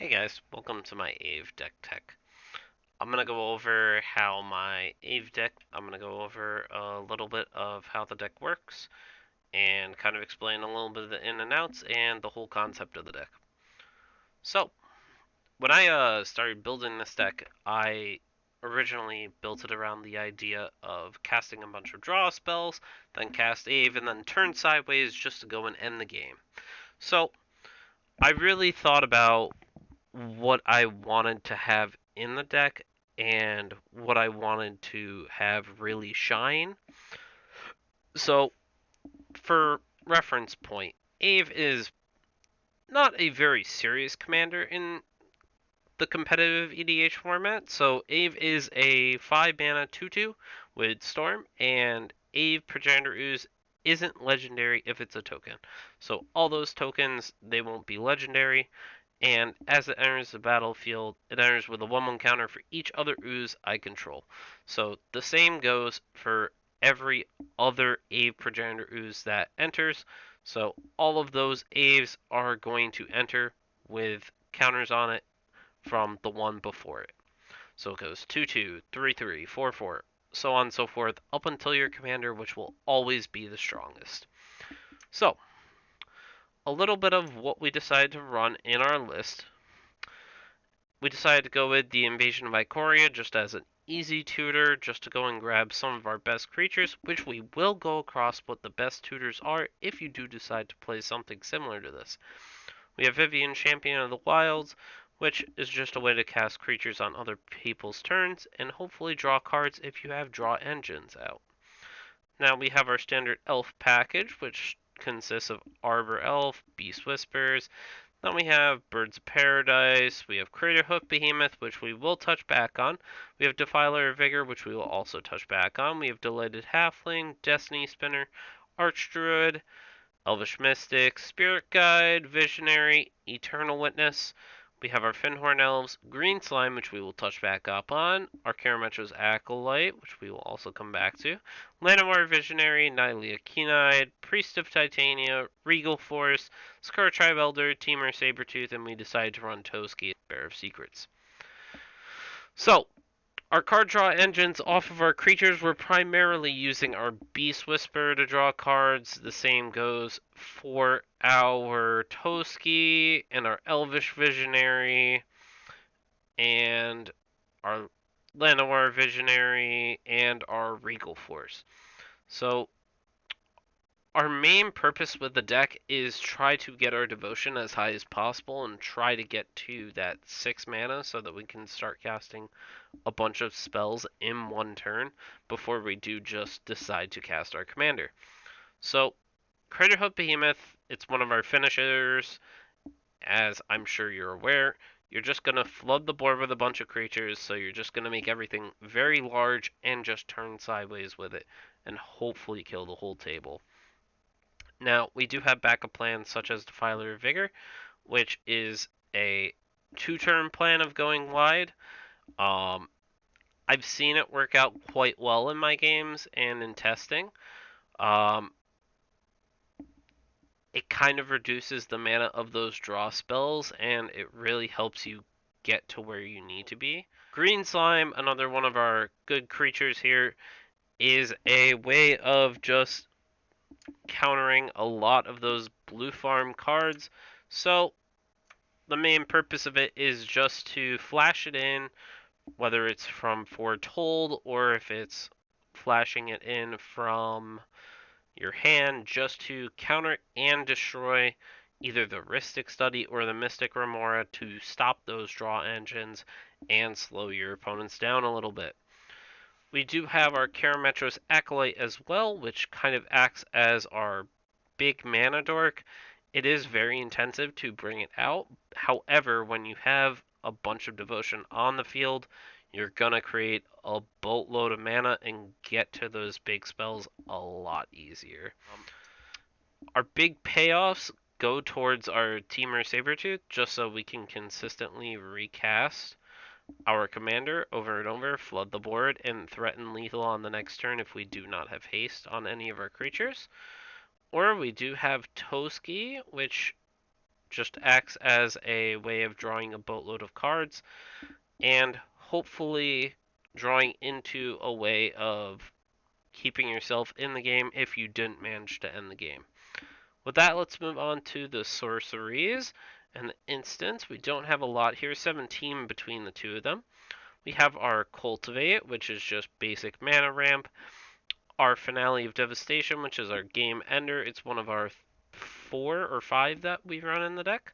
Hey guys, welcome to my Aeve deck tech. I'm going to go over how my Aeve deck, I'm going to go over a little bit of how the deck works and kind of explain a little bit of the in and outs and the whole concept of the deck. So, when I started building this deck, I originally built it around the idea of casting a bunch of draw spells, then cast Aeve, and then turn sideways just to go and end the game. So, I really thought about what I wanted to have in the deck and what I wanted to have really shine. So, for reference point, Aeve is not a very serious commander in the competitive EDH format. So, Aeve is a 5 mana 2/2 with Storm, and Aeve Progenitor Ooze isn't legendary if it's a token. So, all those tokens, they won't be legendary. And as it enters the battlefield, it enters with a 1/1 counter for each other ooze I control. So the same goes for every other Aeve Progenitor ooze that enters. So all of those Aves are going to enter with counters on it from the one before it. So it goes 2/2, 3/3, 4/4, so on and so forth, up until your commander, which will always be the strongest. So, a little bit of what we decided to run in our list. We decided to go with the Invasion of Ikoria just as an easy tutor, just to go and grab some of our best creatures, which we will go across what the best tutors are if you do decide to play something similar to this. We have Vivian, Champion of the Wilds, which is just a way to cast creatures on other people's turns and hopefully draw cards if you have draw engines out. Now we have our standard elf package, which consists of Arbor Elf, Beast Whispers. Then we have Birds of Paradise, we have Craterhoof Behemoth, which we will touch back on. We have Defiler of Vigor, which we will also touch back on. We have Delighted Halfling, Destiny Spinner, Archdruid, Elvish Mystic, Spirit Guide, Visionary, Eternal Witness. We have our Finhorn Elves, Green Slime, which we will touch back up on, our Karametro's Acolyte, which we will also come back to, Llanowar Visionary, Nylea Keeneyed, Priest of Titania, Regal Force, Scar Tribe Elder, Temur Sabretooth, and we decided to run Toski, Bear of Secrets. So, our card draw engines off of our creatures, we're primarily using our Beast Whisper to draw cards. The same goes for our Toski and our Elvish Visionary and our Llanowar Visionary and our Regal Force. So our main purpose with the deck is try to get our devotion as high as possible and try to get to that 6 mana so that we can start casting a bunch of spells in one turn before we do just decide to cast our commander. So, Craterhoof Behemoth, it's one of our finishers, as I'm sure you're aware. You're just going to flood the board with a bunch of creatures, so you're just going to make everything very large and just turn sideways with it, and hopefully kill the whole table. Now, we do have backup plans such as Defiler of Vigor, which is a 2-turn plan of going wide. I've seen it work out quite well in my games and in testing. Um, it kind of reduces the mana of those draw spells, and it really helps you get to where you need to be. Green Slime, another one of our good creatures here, is a way of just countering a lot of those blue farm cards. So the main purpose of it is just to flash it in, whether it's from Foretold or if it's flashing it in from your hand, just to counter and destroy either the Rhystic Study or the Mystic Remora to stop those draw engines and slow your opponents down a little bit. We do have our Karametro's Acolyte as well, which kind of acts as our big mana dork. It is very intensive to bring it out. However, when you have a bunch of devotion on the field, you're going to create a boatload of mana and get to those big spells a lot easier. Our big payoffs go towards our Temur Sabretooth, just so we can consistently recast our commander over and over, flood the board, and threaten lethal on the next turn if we do not have haste on any of our creatures. Or we do have Toski, which just acts as a way of drawing a boatload of cards and hopefully drawing into a way of keeping yourself in the game if you didn't manage to end the game. With that, let's move on to the sorceries. In the instance, we don't have a lot here, 17 between the two of them. We have our Cultivate, which is just basic mana ramp. Our Finale of Devastation, which is our game ender. It's one of our 4 or 5 that we run in the deck.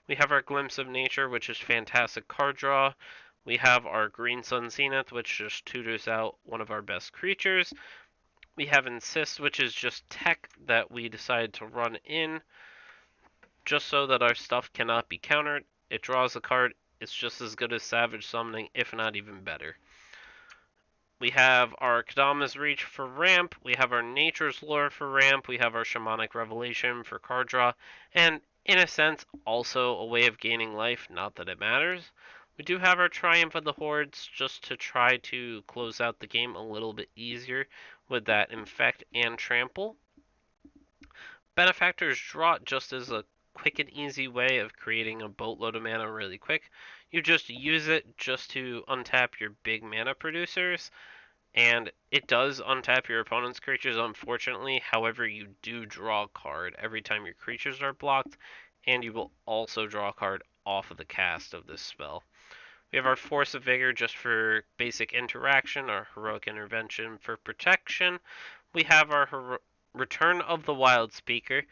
We have our Glimpse of Nature, which is fantastic card draw. We have our Green Sun Zenith, which just tutors out one of our best creatures. We have Insist, which is just tech that we decided to run in just so that our stuff cannot be countered. It draws a card. It's just as good as Savage Summoning, if not even better. We have our Kadama's Reach for ramp. We have our Nature's Lure for ramp. We have our Shamanic Revelation for card draw. And in a sense, also a way of gaining life, not that it matters. We do have our Triumph of the Hordes just to try to close out the game a little bit easier with that Infect and Trample. Benefactor's Draught just as a quick and easy way of creating a boatload of mana really quick. You just use it just to untap your big mana producers, and it does untap your opponent's creatures, unfortunately. However, you do draw a card every time your creatures are blocked, and you will also draw a card off of the cast of this spell. We have our Force of Vigor just for basic interaction, our Heroic Intervention for protection. We have our Return of the Wild Speaker,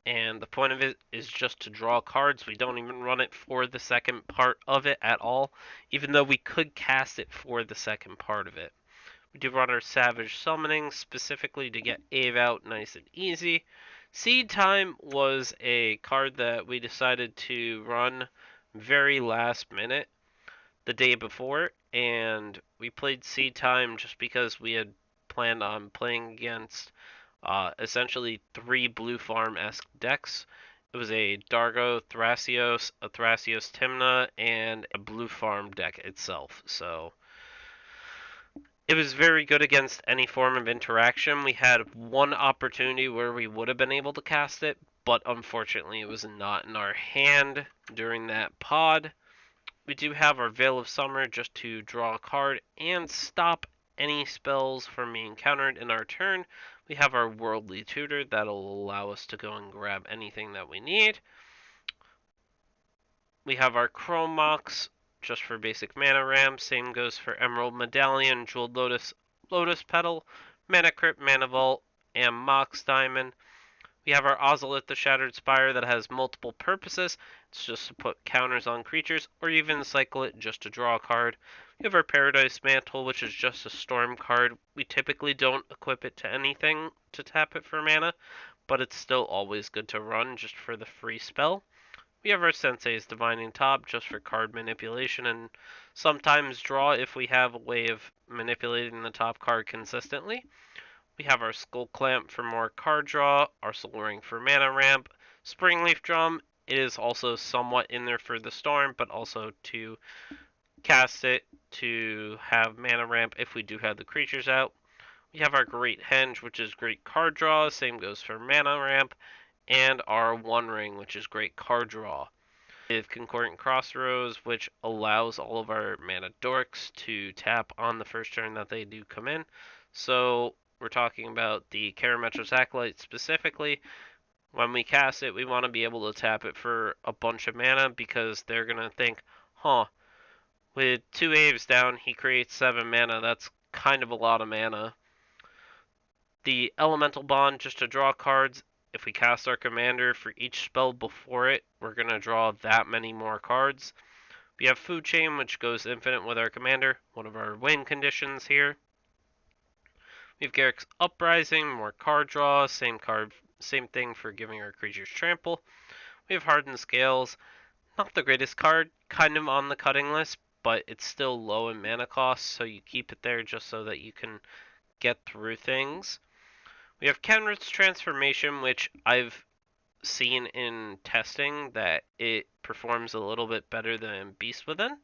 and the point of it is just to draw cards. We don't even run it for the second part of it at all, even though we could cast it for the second part of it. We do run our Savage Summoning specifically to get Aeve out nice and easy. Seed Time was a card that we decided to run very last minute the day before, and we played Seed Time just because we had planned on playing against essentially 3 blue farm-esque decks. It was a Dargo Thrasios, a Thrasios Tymna, and a blue farm deck itself. So it was very good against any form of interaction. We had one opportunity where we would have been able to cast it, but unfortunately it was not in our hand during that pod. We do have our Veil of Summer just to draw a card and stop any spells from being countered in our turn. We have our Worldly Tutor that'll allow us to go and grab anything that we need. We have our Chrome Mox just for basic mana ramp. Same goes for Emerald Medallion, Jeweled Lotus, Lotus Petal, Mana Crypt, Mana Vault, and Mox Diamond. We have our Ozolith the Shattered Spire that has multiple purposes. It's just to put counters on creatures, or even cycle it just to draw a card. We have our Paradise Mantle, which is just a storm card. We typically don't equip it to anything to tap it for mana, but it's still always good to run just for the free spell. We have our Sensei's Divining Top just for card manipulation and sometimes draw if we have a way of manipulating the top card consistently. We have our Skull Clamp for more card draw, our Soul Ring for mana ramp, Springleaf Drum. It is also somewhat in there for the storm, but also to cast it to have mana ramp if we do have the creatures out. We have our Great Henge, which is great card draw. Same goes for mana ramp. And our One Ring, which is great card draw. We have Concordant Crossroads, which allows all of our mana dorks to tap on the first turn that they do come in. So we're talking about the Karametra's Acolyte specifically. When we cast it, we want to be able to tap it for a bunch of mana because they're going to think, huh, with 2 Aves down, he creates 7 mana. That's kind of a lot of mana. The Elemental Bond, just to draw cards. If we cast our commander for each spell before it, we're going to draw that many more cards. We have Food Chain, which goes infinite with our commander, one of our win conditions here. We have Garruk's Uprising, more card draw, same thing for giving our creatures trample. We have Hardened Scales, not the greatest card, kind of on the cutting list, but it's still low in mana cost, so you keep it there just so that you can get through things. We have Kenrith's Transformation, which I've seen in testing that it performs a little bit better than Beast Within.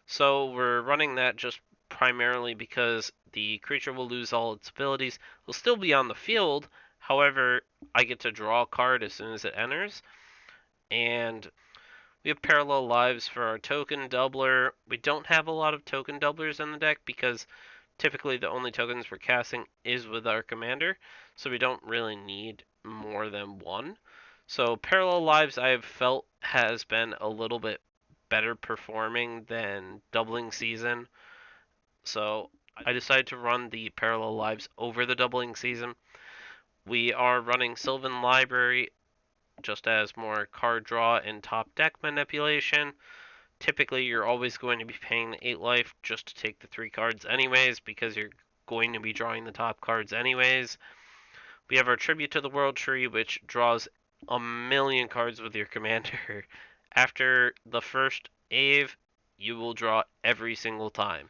So we're running that just primarily because the creature will lose all its abilities. It'll still be on the field, however, I get to draw a card as soon as it enters. And we have parallel lives for our token doubler. We don't have a lot of token doublers in the deck because typically the only tokens we're casting is with our commander, so we don't really need more than one. So parallel lives I've felt has been a little bit better performing than doubling season. So I decided to run the parallel lives over the doubling season. We are running Sylvan Library just as more card draw and top deck manipulation. Typically, you're always going to be paying the 8 life just to take the 3 cards, anyways, because you're going to be drawing the top cards, anyways. We have our Tribute to the World Tree, which draws a million cards with your commander. After the first Aeve, you will draw every single time.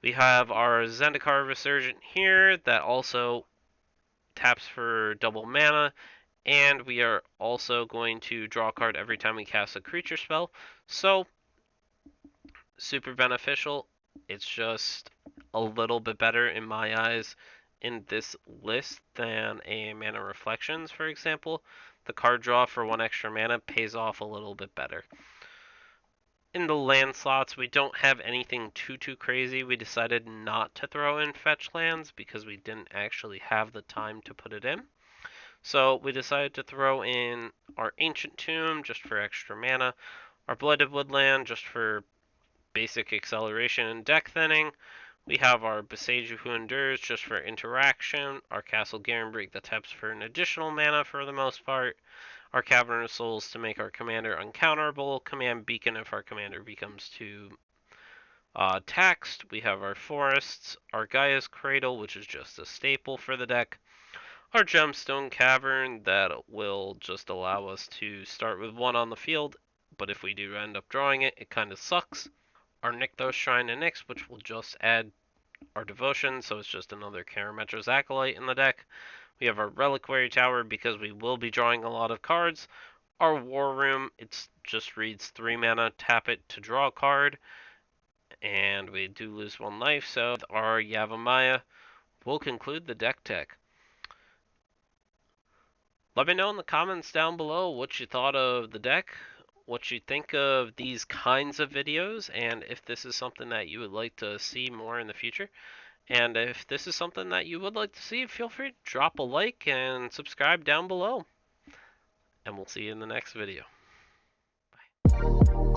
We have our Zendikar Resurgent here that also taps for double mana, and we are also going to draw a card every time we cast a creature spell. So, super beneficial. It's just a little bit better in my eyes in this list than a Mana Reflections, for example. The card draw for 1 extra mana pays off a little bit better. In the land slots, we don't have anything too crazy. We decided not to throw in fetch lands because we didn't actually have the time to put it in. So we decided to throw in our Ancient Tomb just for extra mana, our Blighted Woodland just for basic acceleration and deck thinning. We have our Besage Who Endures just for interaction, our Castle Garenbreak that taps for an additional mana for the most part, our Cavern of Souls to make our commander uncounterable, Command Beacon if our commander becomes too taxed. We have our Forests, our Gaia's Cradle, which is just a staple for the deck, our Gemstone Cavern that will just allow us to start with 1 on the field, but if we do end up drawing it, it kind of sucks. Our Nykthos Shrine and Nyx, which will just add our Devotion, so it's just another Karametra's Acolyte in the deck. We have our Reliquary Tower because we will be drawing a lot of cards. Our War Room, it just reads 3 mana, tap it to draw a card, and we do lose 1 life, so our Yavimaya will conclude the deck tech. Let me know in the comments down below what you thought of the deck, what you think of these kinds of videos, and if this is something that you would like to see more in the future. And if this is something that you would like to see, feel free to drop a like and subscribe down below. And we'll see you in the next video. Bye.